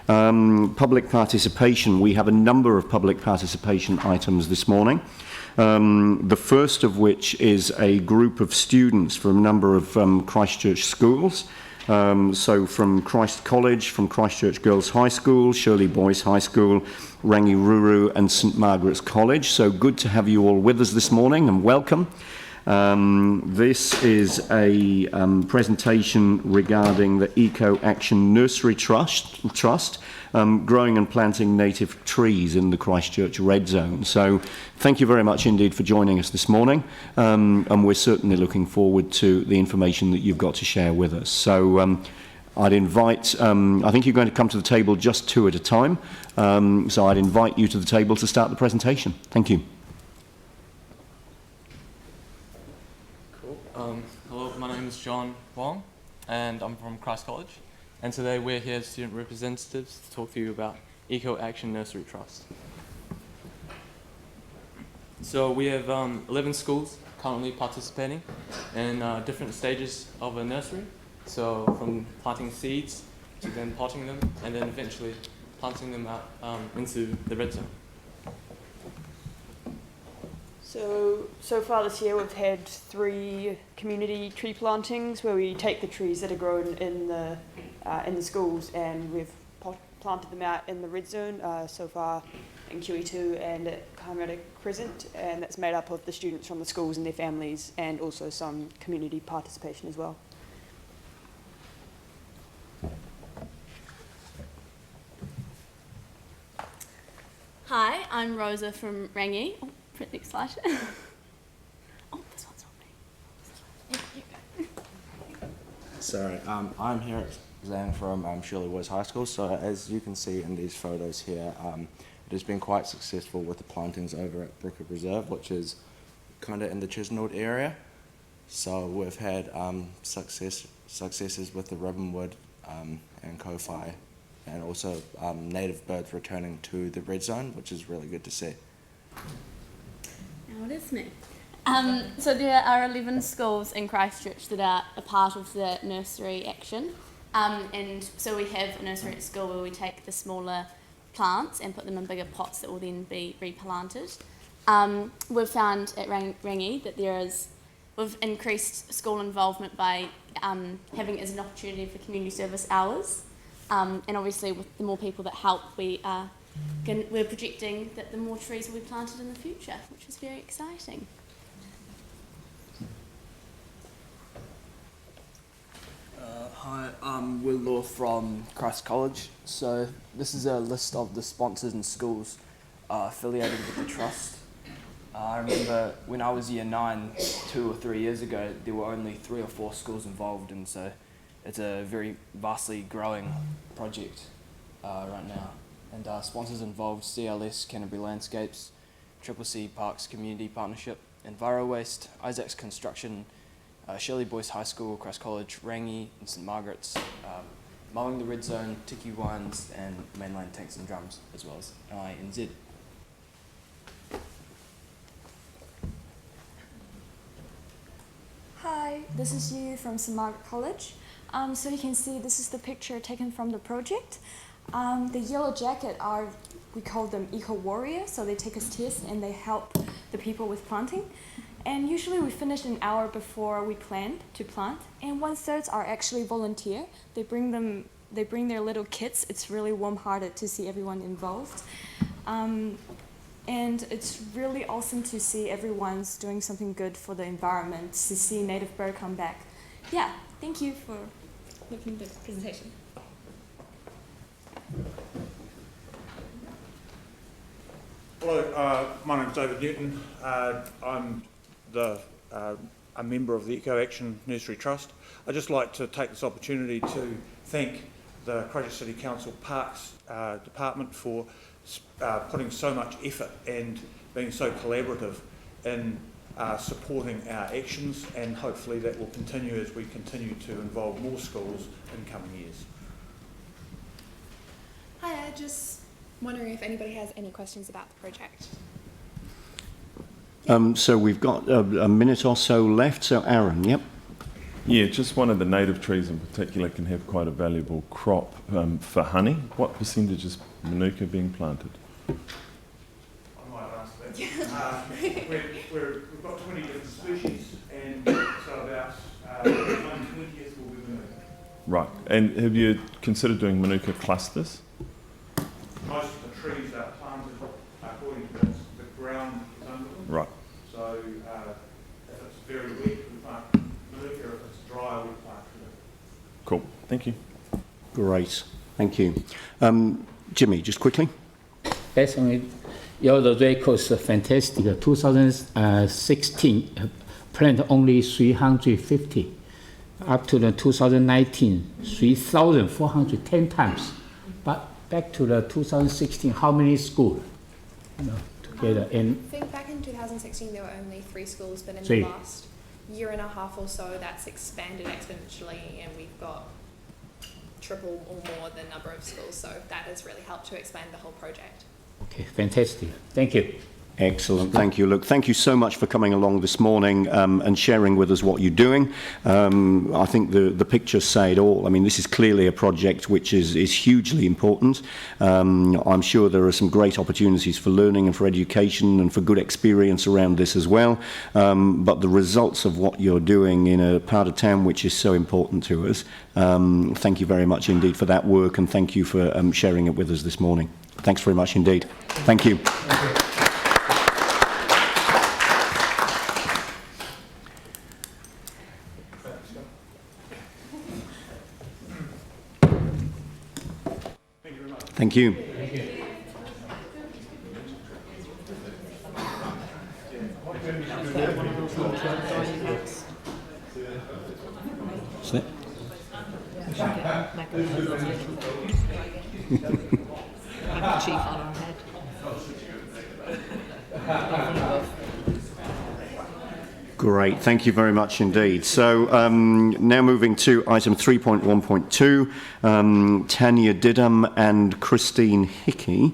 Public participation. We have a number of public participation items this morning. The first of which is a group of students from a number of Christchurch schools. So from Christ College, from Christchurch Girls High School, Shirley Boys High School, Rangiruru and St Margaret's College. So good to have you all with us this morning and welcome. This is a presentation regarding the Eco Action Nursery Trust growing and planting native trees in the Christchurch Red Zone. So thank you very much indeed for joining us this morning, and we're certainly looking forward to the information that you've got to share with us. So I'd invite, I think you're going to come to the table just two at a time, so I'd invite you to the table to start the presentation. Thank you. Hello, my name is John Wong and I'm from Christ College, and today we're here as student representatives to talk to you about Eco Action Nursery Trust. So we have 11 schools currently participating in different stages of a nursery, so from planting seeds to then potting them and then eventually planting them out into the red zone. So far this year we've had 3 community tree plantings where we take the trees that are grown in the schools and we've planted them out in the red zone so far in QE2 and at Kaimara Crescent, and that's made up of the students from the schools and their families and also some community participation as well. Hi, I'm Rosa from Rangi. Oh, next slide. Oh, this one's not me. Sorry, I'm here at Zhang from Shirley Boys High School. So as you can see in these photos here, it has been quite successful with the plantings over at Brookwood Reserve, which is kind of in the Chisnald area. So we've had successes with the ribbonwood and Ko-Fi, and also native birds returning to the red zone, which is really good to see. Now it is me. So there are 11 schools in Christchurch that are a part of the nursery action. And so we have a nursery at school where we take the smaller plants and put them in bigger pots that will then be replanted. We've found at Rangi that we've increased school involvement by having it as an opportunity for community service hours. And obviously with the more people that help, we're projecting that the more trees will be planted in the future, which is very exciting. Hi, I'm Will Law from Christ College. So this is a list of the sponsors and schools affiliated with the trust. I remember when I was year 9, 2 or 3 years ago, there were only 3 or 4 schools involved, and so it's a very vastly growing project right now. And sponsors involved CLS, Canterbury Landscapes, CCC Parks Community Partnership, Enviro Waste, Isaac's Construction, Shirley Boys High School, Christ College, Rangi and St Margaret's, Mowing the Red Zone, Tiki Wines and Mainline Tanks and Drums, as well as INZ. Hi, this is Yu from St Margaret College. So you can see this is the picture taken from the project. The yellow jacket we call them eco warriors, so they take us tests and they help the people with planting. And usually we finish an hour before we plan to plant, and 1/3 are actually volunteer. They bring their little kits. It's really warm-hearted to see everyone involved. And it's really awesome to see everyone's doing something good for the environment, to see native bird come back. Yeah, thank you for looking at the presentation. Hello, my name is David Newton. I'm a member of the Eco Action Nursery Trust. I'd just like to take this opportunity to thank the Christchurch City Council Parks Department for putting so much effort and being so collaborative in supporting our actions, and hopefully that will continue as we continue to involve more schools in coming years. Hi, just wondering if anybody has any questions about the project. So we've got a minute or so left. So Aaron, yep. Yeah, just one of the native trees in particular can have quite a valuable crop for honey. What percentage is manuka being planted? I might answer that. We've got 20 different species, and so about 1/20th will be manuka. Right, and have you considered doing manuka clusters? Most of the trees are planted according to the ground is under them. Right. So if it's very wet, we plant manuka. If it's dry, we plant manuka. Cool, thank you. Great, thank you. Jimmy, just quickly. Definitely, your record is fantastic. 2016, planted only 350. Up to the 2019, 3,410 times. But back to the 2016, how many schools? Together. And I think back in 2016 there were only 3 schools, but in Three. the last year and a half or so that's expanded exponentially, and we've got triple or more the number of schools. So that has really helped to expand the whole project. okay, fantastic. Thank you. Excellent, thank you. Look, thank you so much for coming along this morning and sharing with us what you're doing. I think the pictures say it all. I mean, this is clearly a project which is hugely important. I'm sure there are some great opportunities for learning and for education and for good experience around this as well. But the results of what you're doing in a part of town which is so important to us, thank you very much indeed for that work, and thank you for sharing it with us this morning. Thanks very much indeed. Thank you. Thank you. Sit. Great, thank you very much indeed. So now moving to item 3.1.2, Tanya Didham and Christine Hickey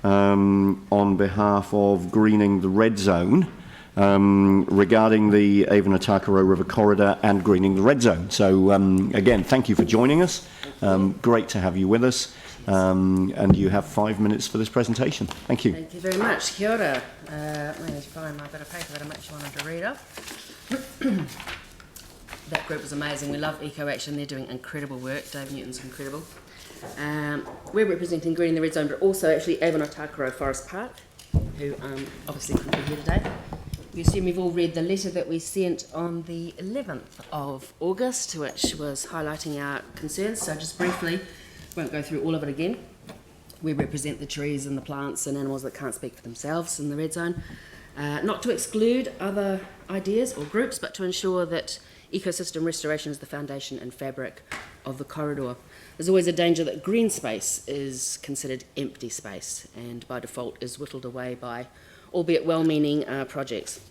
on behalf of Greening the Red Zone regarding the Avon-Otakaro River Corridor and Greening the Red Zone. So again, thank you for joining us. Great to have you with us. And you have 5 minutes for this presentation. Thank you. Thank you very much. Kia ora. Let me find my bit of paper that I actually wanted to read up. That group was amazing. We love Eco Action. They're doing incredible work. Dave Newton's incredible. We're representing Greening the Red Zone, but also actually Avon-Otakaro Forest Park, who obviously couldn't be here today. We assume you've all read the letter that we sent on the 11th of August, which was highlighting our concerns. So just briefly, won't go through all of it again. We represent the trees and the plants and animals that can't speak for themselves in the red zone. Not to exclude other ideas or groups, but to ensure that ecosystem restoration is the foundation and fabric of the corridor. There's always a danger that green space is considered empty space and by default is whittled away by, albeit well-meaning, projects.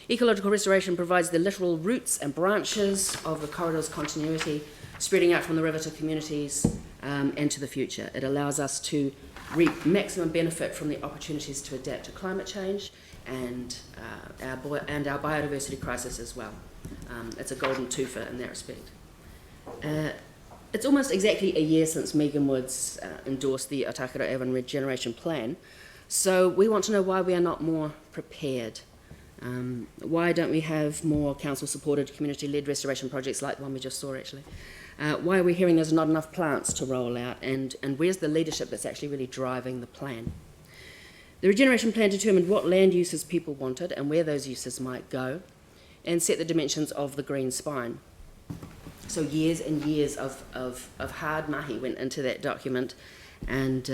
Ecological restoration provides the literal roots and branches of the corridor's continuity, spreading out from the river to communities and to the future. It allows us to reap maximum benefit from the opportunities to adapt to climate change and our biodiversity crisis as well. It's a golden twofer in that respect. It's almost exactly a year since Megan Woods endorsed the Otakaro Avon Regeneration Plan, so we want to know why we are not more prepared. Why don't we have more council-supported, community-led restoration projects like the one we just saw, actually? Why are we hearing there's not enough plants to roll out, and where's the leadership that's actually really driving the plan? The Regeneration Plan determined what land uses people wanted and where those uses might go, and set the dimensions of the green spine. So years and years of hard mahi went into that document, and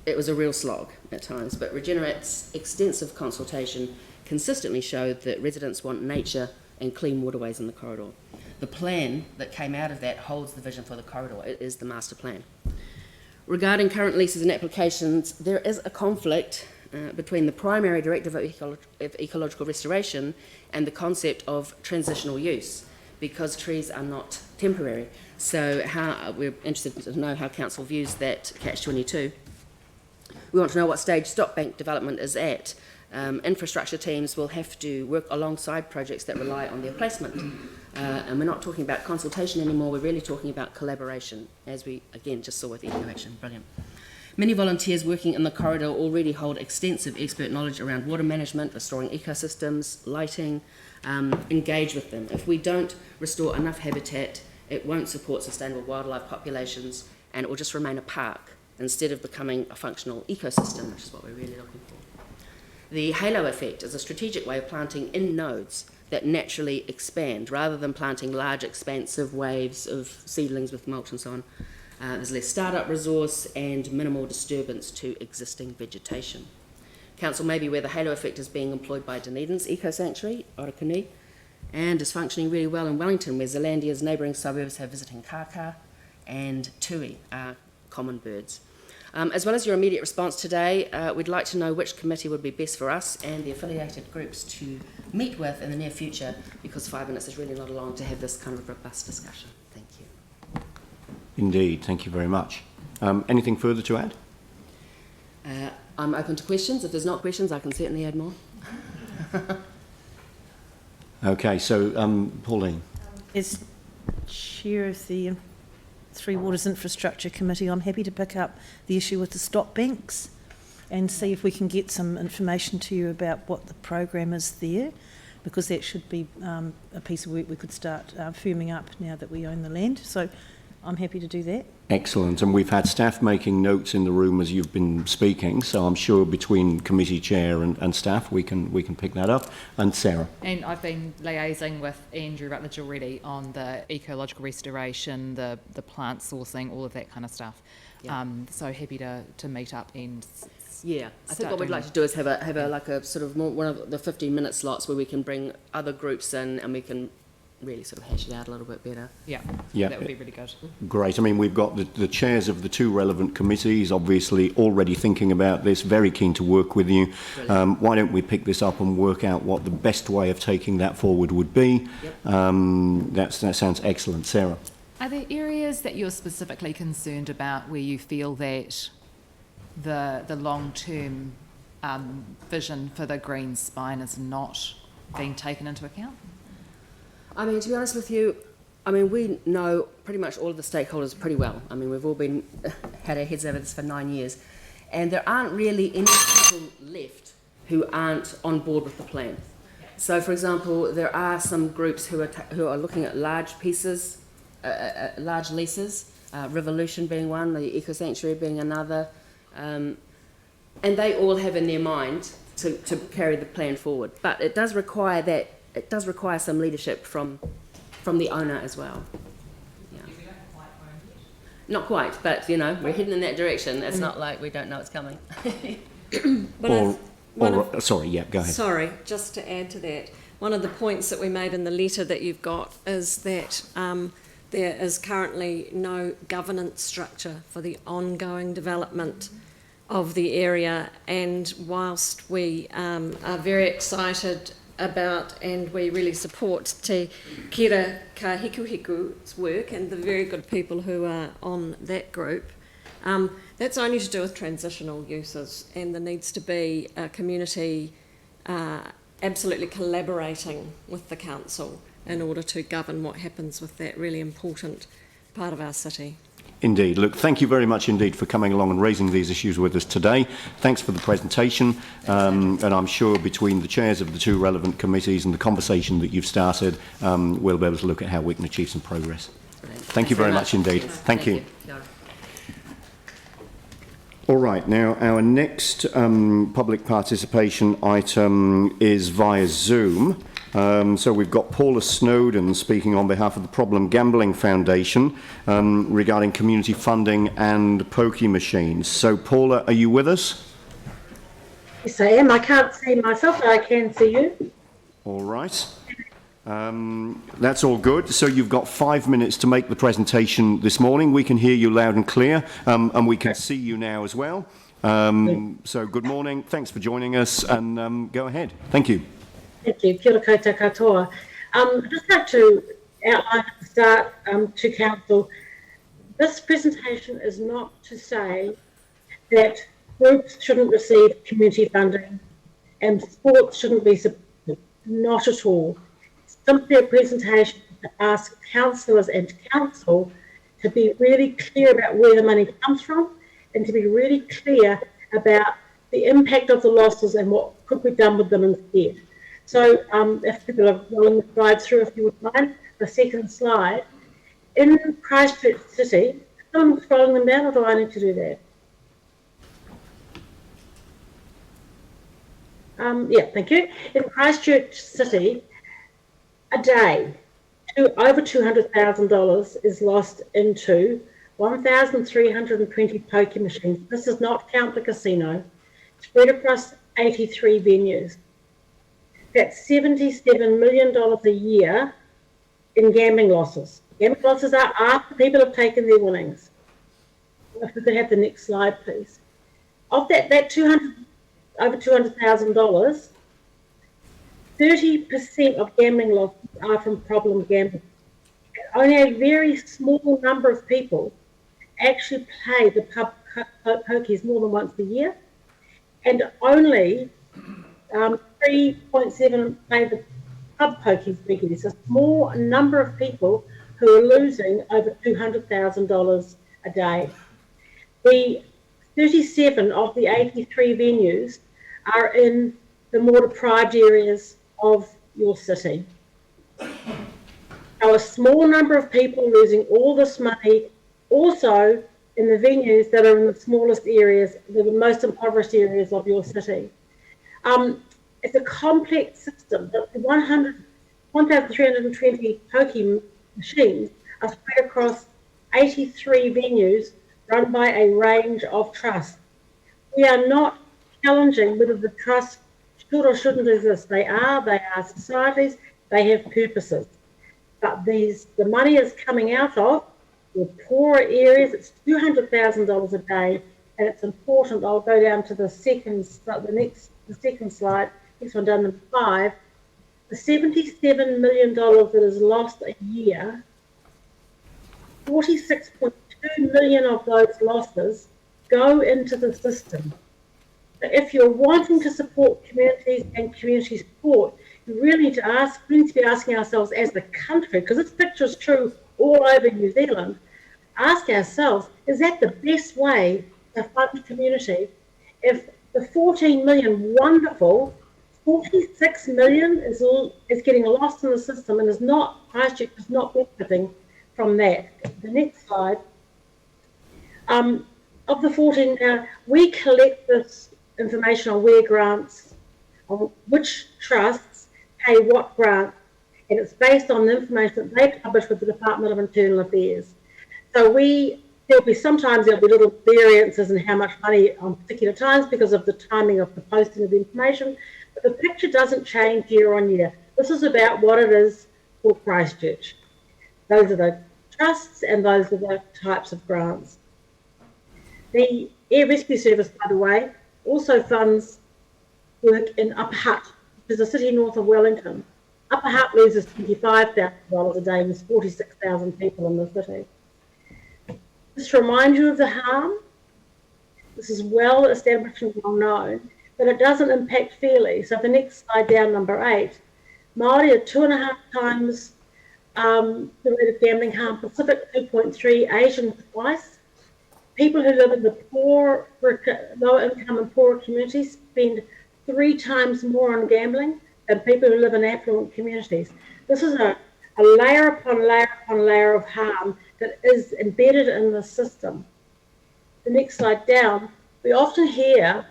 it was a real slog at times, but Regenerate's extensive consultation consistently showed that residents want nature and clean waterways in the corridor. The plan that came out of that holds the vision for the corridor. It is the master plan. Regarding current leases and applications, there is a conflict between the primary directive of ecological restoration and the concept of transitional use, because trees are not temporary. So we're interested to know how council views that catch-22. We want to know what stage stock bank development is at. Infrastructure teams will have to work alongside projects that rely on their placement. And we're not talking about consultation anymore, we're really talking about collaboration, as we again just saw with Eco Action. Brilliant. Many volunteers working in the corridor already hold extensive expert knowledge around water management, restoring ecosystems, lighting. Engage with them. If we don't restore enough habitat, it won't support sustainable wildlife populations, and it will just remain a park instead of becoming a functional ecosystem, which is what we're really looking for. The halo effect is a strategic way of planting in nodes that naturally expand, rather than planting large expansive waves of seedlings with mulch and so on. There's less startup resource and minimal disturbance to existing vegetation. Council may be aware the halo effect is being employed by Dunedin's Eco Sanctuary, Orokonui, and is functioning really well in Wellington, where Zealandia's neighbouring suburbs have visiting kaka and tui are common birds. As well as your immediate response today, we'd like to know which committee would be best for us and the affiliated groups to meet with in the near future, because 5 minutes is really not long to have this kind of robust discussion. Thank you. Indeed, thank you very much. Anything further to add? I'm open to questions. If there's not questions, I can certainly add more. Okay, so Pauline. As chair of the Three Waters Infrastructure Committee, I'm happy to pick up the issue with the stop banks and see if we can get some information to you about what the program is there, because that should be a piece of work we could start firming up now that we own the land. So I'm happy to do that. Excellent, and we've had staff making notes in the room as you've been speaking, so I'm sure between committee chair and staff we can pick that up. And Sarah. And I've been liaising with Andrew Rutledge already on the ecological restoration, the plant sourcing, all of that kind of stuff. Yeah. So happy to meet up and yeah, I think what we'd like to do is have a like a sort of more, one of the 15-minute slots where we can bring other groups in and we can really sort of hash it out a little bit better. Yeah, yeah, that would be really good. Great. I mean, we've got the chairs of the two relevant committees obviously already thinking about this, very keen to work with you. Why don't we pick this up and work out what the best way of taking that forward would be? Yep. That sounds excellent. Sarah? Are there areas that you're specifically concerned about where you feel that the long-term vision for the green spine is not being taken into account? I mean, to be honest with you, I mean, we know pretty much all of the stakeholders pretty well. I mean, we've all had our heads over this for 9 years, and there aren't really any people left who aren't on board with the plan. So, for example, there are some groups who are looking at large pieces, large leases, Revolution being one, the Eco Sanctuary being another, and they all have in their mind to carry the plan forward. But it does require that. It does require some leadership from the owner as well. Yeah. Not quite, but you know, we're heading in that direction. It's not like we don't know it's coming. Sorry, yeah, go ahead. Sorry, just to add to that, one of the points that we made in the letter that you've got is that there is currently no governance structure for the ongoing development of the area, and whilst we are very excited about and we really support Te Kira Ka Hikuhiku's work and the very good people who are on that group, that's only to do with transitional uses, and there needs to be a community absolutely collaborating with the council in order to govern what happens with that really important part of our city. Indeed. Look, thank you very much indeed for coming along and raising these issues with us today. Thanks for the presentation, and I'm sure between the chairs of the two relevant committees and the conversation that you've started, we'll be able to look at how we can achieve some progress. Thank you very much indeed. Thank you. All right, now our next public participation item is via Zoom. So we've got Paula Snowden speaking on behalf of the Problem Gambling Foundation regarding community funding and pokie machines. So Paula, are you with us? Yes, I am. I can't see myself, but I can see you. All right. That's all good. So you've got 5 minutes to make the presentation this morning. We can hear you loud and clear, and we can see you now as well. So good morning. Thanks for joining us, and go ahead. Thank you. Thank you. Kia ora koutou katoa. I'd just like to outline at the start to Council, this presentation is not to say that groups shouldn't receive community funding and sports shouldn't be supported. Not at all. It's simply a presentation to to ask councillors and council to be really clear about where the money comes from and to be really clear about the impact of the losses and what could be done with them instead. So if people are willing to slide through, if you would mind, the second slide. In Christchurch City, someone scrolling them down, or do I need to do that? Yeah, thank you. In Christchurch City, a day, over $200,000 is lost into 1,320 poker machines. This does not count the casino, spread across 83 venues. That's $77 million a year in gambling losses. Gambling losses are after people have taken their winnings. If we could have the next slide, please. Of that over $200,000, 30% of gambling losses are from problem gambling. Only a very small number of people actually play the pub pokies more than once a year, and only 3.7 play the pub pokies regularly. So a small number of people who are losing over $200,000 a day. The 37 of the 83 venues are in the more deprived areas of your city. So a small number of people losing all this money, also in the venues that are in the smallest areas, the most impoverished areas of your city. It's a complex system. The 1,320 pokie machines are spread across 83 venues run by a range of trusts. We are not challenging whether the trust should or shouldn't exist. They are societies, they have purposes. But the money is coming out of the poorer areas. It's $200,000 a day, and it's important. I'll go down to the second slide, next one down, number 5. The $77 million that is lost a year, 46.2 million of those losses go into the system. So if you're wanting to support communities and community support, you really need to be asking ourselves as the country, because this picture is true all over New Zealand, ask ourselves, is that the best way to fund community? If the 14 million, wonderful, 46 million is getting lost in the system and Christchurch is not benefiting from that. The next slide. Of the 14, we collect this information on where grants, on which trusts pay what grants, and it's based on the information that they publish with the Department of Internal Affairs. So sometimes there'll be little variances in how much money on particular times because of the timing of the posting of the information, but the picture doesn't change year on year. This is about what it is for Christchurch. Those are the trusts and those are the types of grants. The Air Rescue Service, by the way, also funds work in Upper Hutt, which is a city north of Wellington. Upper Hutt loses $25,000 a day, and there's 46,000 people in the city. Just to remind you of the harm, this is well established and well known, but it doesn't impact fairly. So the next slide down, number 8, Māori are 2.5 times the rate of gambling harm, Pacific 2.3, Asian twice. People who live in the poor, lower income and poorer communities spend 3 times more on gambling than people who live in affluent communities. This is a layer upon layer upon layer of harm that is embedded in the system. The next slide down, we often hear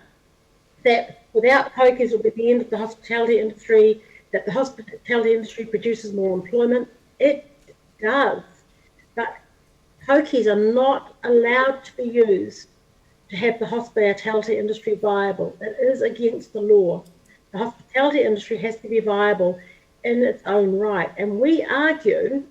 that without pokies will be the end of the hospitality industry, that the hospitality industry produces more employment. It does, but pokies are not allowed to be used to have the hospitality industry viable. It is against the law. The hospitality industry has to be viable in its own right. And we argue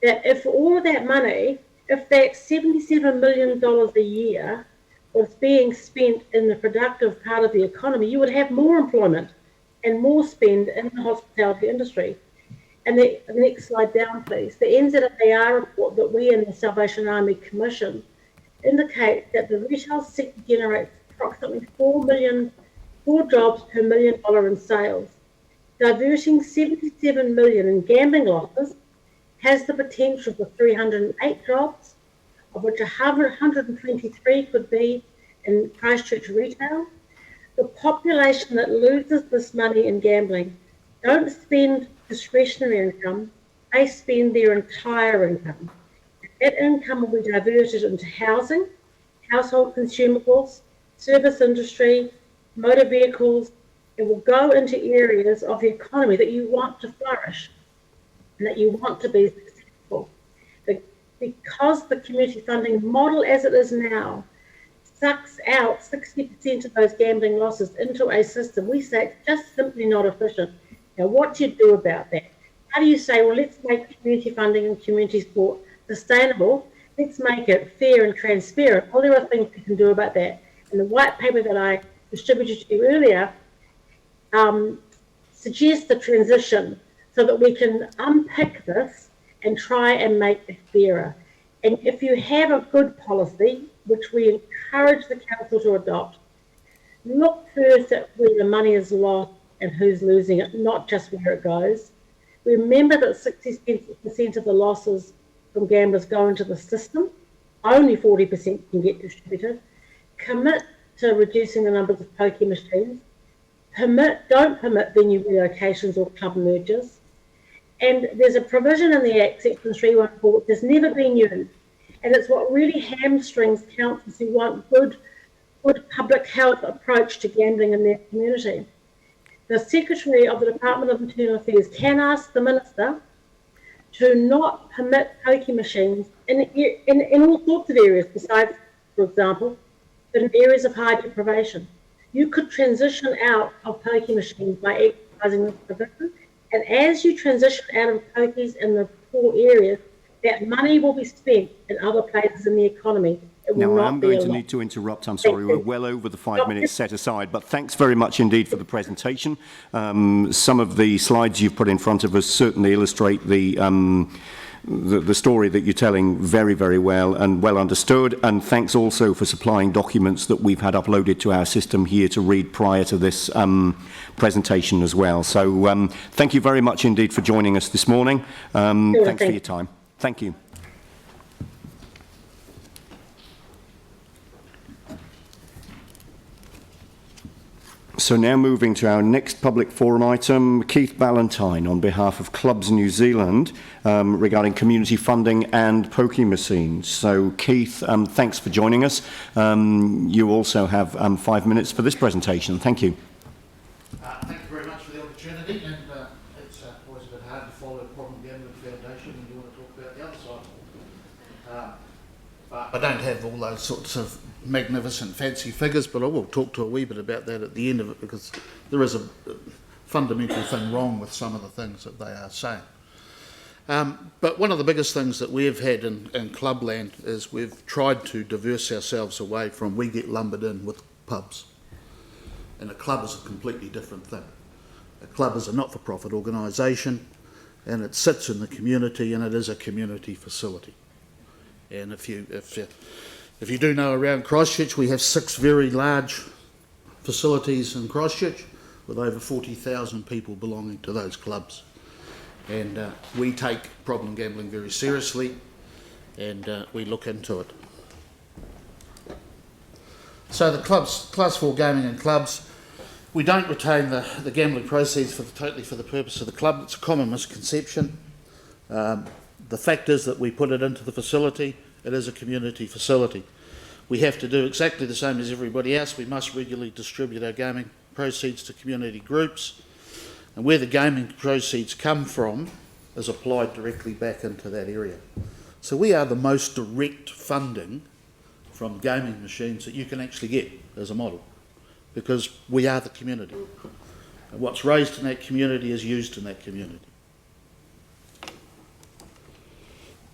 that if all of that money, if that $77 million a year was being spent in the productive part of the economy, you would have more employment and more spend in the hospitality industry. And the next slide down, please. The NZAR report that we in the Salvation Army commission indicate that the retail sector generates approximately 4 jobs per $1 million in sales, diverting $77 million in gambling losses has the potential for 308 jobs, of which 123 could be in Christchurch retail. The population that loses this money in gambling don't spend discretionary income, they spend their entire income. That income will be diverted into housing, household consumables, service industry, motor vehicles. It will go into areas of the economy that you want to flourish and that you want to be successful. Because the community funding model as it is now sucks out 60% of those gambling losses into a system, we say it's just simply not efficient. Now, what do you do about that? How do you say, well, let's make community funding and community sport sustainable? Let's make it fair and transparent. Well, there are things we can do about that. And the white paper that I distributed to you earlier suggests the transition so that we can unpick this and try and make it fairer. And if you have a good policy, which we encourage the council to adopt, look first at where the money is lost and who's losing it, not just where it goes. Remember that 60% of the losses from gamblers go into the system. Only 40% can get distributed. Commit to reducing the numbers of pokie machines. Don't permit venue relocations or club mergers. And there's a provision in the Act, Section 314, which has never been used. And it's what really hamstrings councils who want good public health approach to gambling in their community. The Secretary of the Department of Internal Affairs can ask the Minister to not permit pokie machines in all sorts of areas besides, for example, but in areas of high deprivation. You could transition out of pokie machines by exercising this provision, and as you transition out of pokies in the poor areas, that money will be spent in other places in the economy. Now, I am going to need to interrupt. I'm sorry, we're well over the 5 minutes set aside, but thanks very much indeed for the presentation. Some of the slides you've put in front of us certainly illustrate the story that you're telling very, very well and well understood. And thanks also for supplying documents that we've had uploaded to our system here to read prior to this presentation as well. So thank you very much indeed for joining us this morning. Thanks for your time. Thank you. So now moving to our next public forum item, Keith Ballantyne on behalf of Clubs New Zealand regarding community funding and pokie machines. So Keith, thanks for joining us. You also have 5 minutes for this presentation. Thank you. Thank you very much for the opportunity, and it's always a bit hard to follow Problem Gambling Foundation when you want to talk about the other side. But I don't have all those sorts of magnificent fancy figures, but I will talk to a wee bit about that at the end of it, because there is a fundamental thing wrong with some of the things that they are saying. But one of the biggest things that we've had in clubland is we've tried to diverse ourselves away from we get lumbered in with pubs. And a club is a completely different thing. A club is a not-for-profit organisation, and it sits in the community, and it is a community facility. And if you do know, around Christchurch we have 6 very large facilities in Christchurch with over 40,000 people belonging to those clubs. And we take problem gambling very seriously, and we look into it. So the clubs, Class 4 gaming and clubs, we don't retain the gambling proceeds totally for the purpose of the club. It's a common misconception. The fact is that we put it into the facility. It is a community facility. We have to do exactly the same as everybody else. We must regularly distribute our gaming proceeds to community groups, and where the gaming proceeds come from is applied directly back into that area. So we are the most direct funding from gaming machines that you can actually get as a model, because we are the community. And what's raised in that community is used in that community.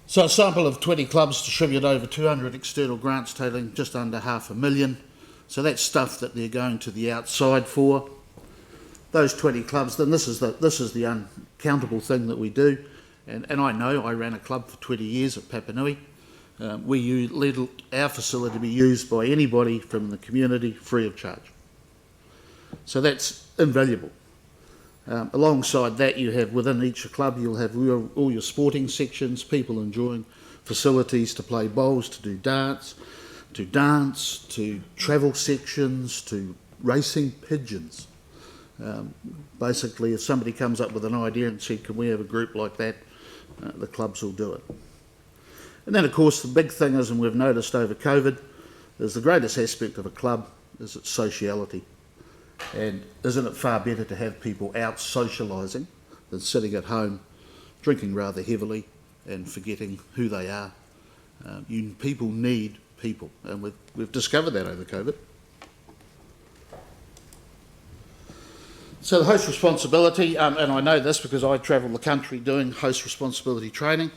So a sample of 20 clubs distribute over 200 external grants totaling just under $500,000. So that's stuff that they're going to the outside for. Those 20 clubs, then this is the uncountable thing that we do. And I know, I ran a club for 20 years at Papanui. We let our facility be used by anybody from the community free of charge. So that's invaluable. Alongside that, you have within each club, you'll have all your sporting sections, people enjoying facilities to play bowls, to do darts, to dance, to travel sections, to racing pigeons. Basically, if somebody comes up with an idea and said, can we have a group like that, the clubs will do it. And then, of course, the big thing is, and we've noticed over COVID, is the greatest aspect of a club is its sociality. And isn't it far better to have people out socialising than sitting at home, drinking rather heavily and forgetting who they are? People need people, and we've discovered that over COVID. So the host responsibility, and I know this because I travel the country doing host responsibility training,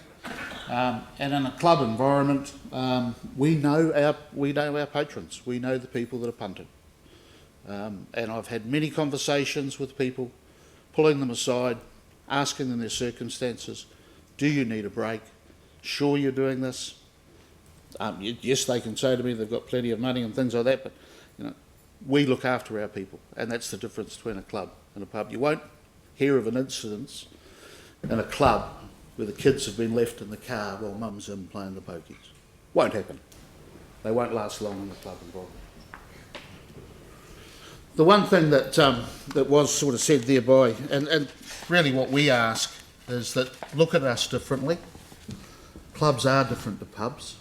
and in a club environment, we know our patrons, we know the people that are punting. And I've had many conversations with people, pulling them aside, asking them their circumstances. Do you need a break? Sure you're doing this? Yes, they can say to me they've got plenty of money and things like that, but we look after our people, and that's the difference between a club and a pub. You won't hear of an incident in a club where the kids have been left in the car while mum's in playing the pokies. Won't happen. They won't last long in the club environment. The one thing that was sort of said there by, and really what we ask is that look at us differently. Clubs are different to pubs.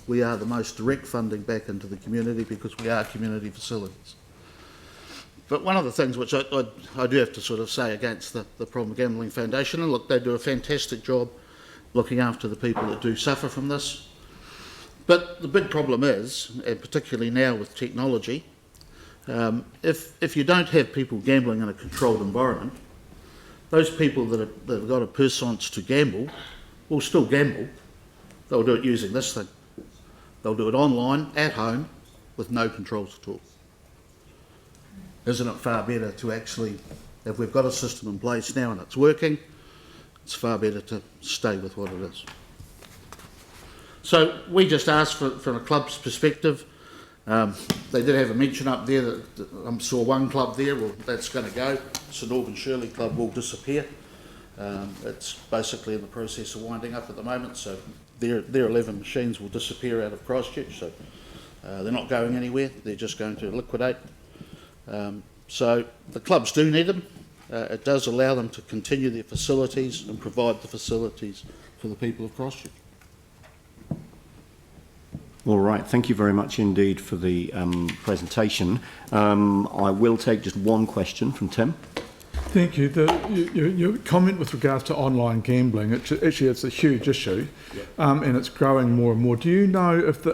We are the most direct funding back into the community because we are community facilities. But one of the things which I do have to sort of say against the Problem Gambling Foundation, and look, they do a fantastic job looking after the people that do suffer from this. But the big problem is, and particularly now with technology, if you don't have people gambling in a controlled environment, those people that have got a puissance to gamble will still gamble. They'll do it using this thing. They'll do it online, at home, with no controls at all. Isn't it far better to actually, if we've got a system in place now and it's working, it's far better to stay with what it is. So we just asked from a club's perspective. They did have a mention up there that I saw one club there, well that's going to go. St Albans Shirley Club will disappear. It's basically in the process of winding up at the moment, so their 11 machines will disappear out of Christchurch, so they're not going anywhere, they're just going to liquidate. So the clubs do need them. It does allow them to continue their facilities and provide the facilities for the people of Christchurch. All right, thank you very much indeed for the presentation. I will take just one question from Tim. Thank you. Your comment with regards to online gambling, actually it's a huge issue, and it's growing more and more. Do you know if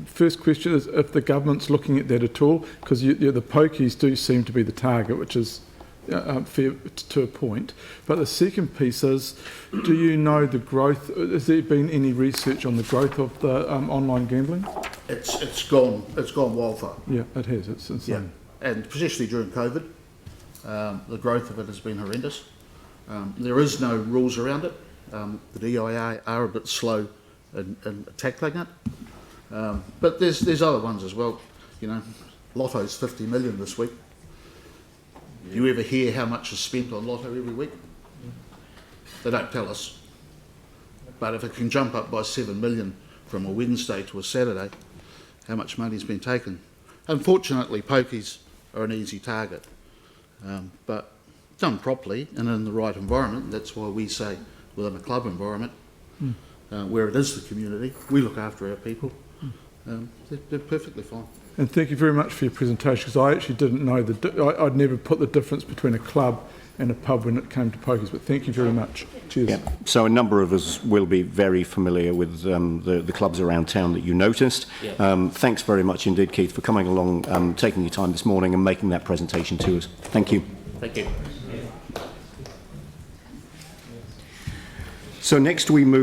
first question is if the government's looking at that at all? Because the pokies do seem to be the target, which is fair to a point. But the second piece is, do you know the growth? Has there been any research on the growth of the online gambling? It's gone wildfire. Yeah, it has. It's insane. Yeah. And particularly during COVID. The growth of it has been horrendous. There is no rules around it. The DIA are a bit slow in tackling it. But there's other ones as well. Lotto's 50 million this week. Do you ever hear how much is spent on Lotto every week? They don't tell us. But if it can jump up by 7 million from a Wednesday to a Saturday, how much money's been taken? Unfortunately, pokies are an easy target. But done properly and in the right environment, that's why we say within a club environment, where it is the community, we look after our people, they're perfectly fine. And thank you very much for your presentation, because I actually didn't know I'd never put the difference between a club and a pub when it came to pokies, but thank you very much. Cheers. Yeah. So a number of us will be very familiar with the clubs around town that you noticed. Yeah. Thanks very much indeed, Keith, for coming along, taking your time this morning and making that presentation to us. Thank you. Thank you. So next we move